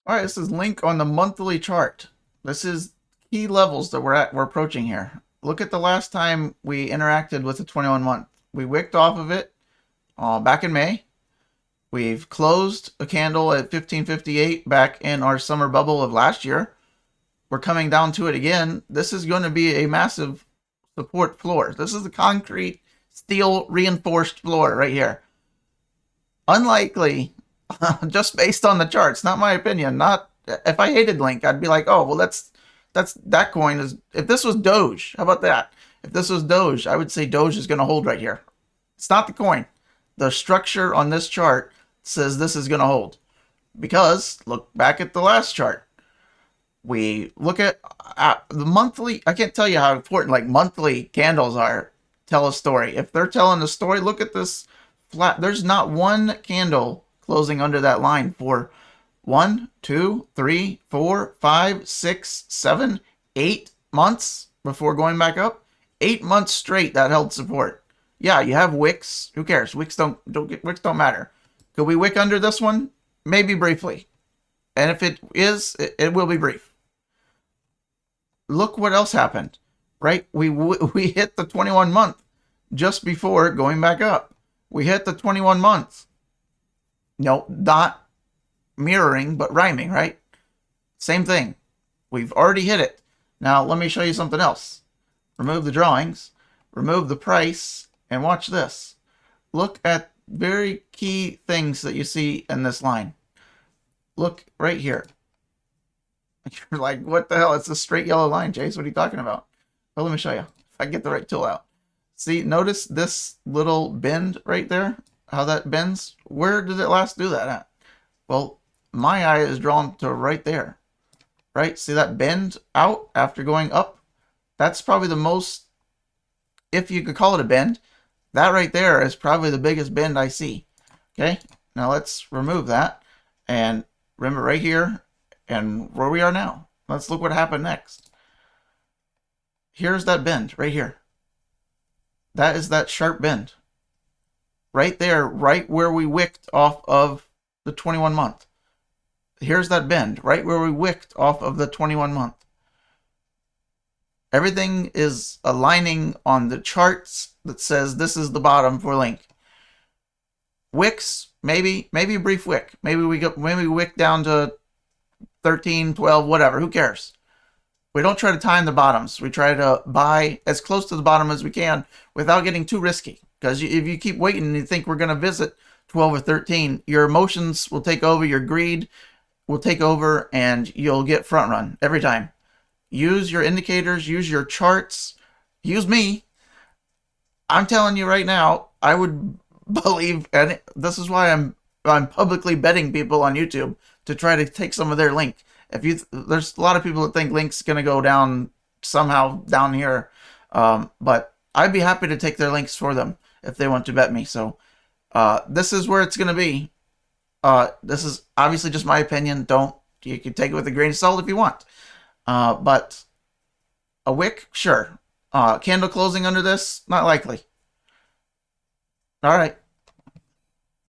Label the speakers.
Speaker 1: All right, this is Link on the monthly chart. This is key levels that we're approaching here. Look at the last time we interacted with the 21 month. We wicked off of it back in May. We've closed a candle at 1558 back in our summer bubble of last year. We're coming down to it again. This is going to be a massive support floor. This is the concrete steel reinforced floor right here. Unlikely, just based on the charts, not my opinion. Not if I hated Link, I'd be like, oh well, that coin is. If this was Doge, how about that? If this was Doge, I would say Doge is going to hold right here. It's not the coin. The structure on this chart says this is going to hold. Because look back at the last chart. We look at the monthly. I can't tell you how important like monthly candles are. Tell a story. If they're telling a story, look at this flat. There's not one candle closing under that line for 1, 2, 3, 4, 5, 6, 7, 8 months before going back up. 8 months straight that held support. Yeah, you have wicks. Who cares? Wicks don't matter. Could we wick under this one? Maybe briefly. And if it is, it will be brief. Look what else happened, right? We hit the 21 month just before going back up. We hit the 21 months. No, not mirroring, but rhyming, right? Same thing. We've already hit it. Now, let me show you something else. Remove the drawings, remove the price, and watch this. Look at very key things that you see in this line. Look right here. You're like, what the hell? It's a straight yellow line, Chase. What are you talking about? Well, let me show you. If I get the right tool out. See, notice this little bend right there? How that bends? Where did it last do that at? Well, my eye is drawn to right there. Right? See that bend out after going up? That's probably the most, if you could call it a bend, that right there is probably the biggest bend I see. Okay? Now let's remove that. And remember right here and where we are now. Let's look what happened next. Here's that bend right here. That is that sharp bend. Right there, right where we wicked off of the 21 month. Here's that bend, right where we wicked off of the 21 month. Everything is aligning on the charts that says this is the bottom for Link. Wicks, maybe a brief wick. Maybe we wick down to 13, 12, whatever. Who cares? We don't try to time the bottoms. We try to buy as close to the bottom as we can without getting too risky. Because if you keep waiting and you think we're going to visit 12 or 13, your emotions will take over, your greed will take over, and you'll get front run every time. Use your indicators, use your charts, use me. I'm telling you right now, I would believe, and this is why I'm publicly betting people on YouTube to try to take some of their Link. There's a lot of people that think Link's going to go down somehow down here, but I'd be happy to take their Links for them if they want to bet me. So this is where it's going to be. This is obviously just my opinion. You can take it with a grain of salt if you want. But a wick, sure. Candle closing under this, not likely. All right.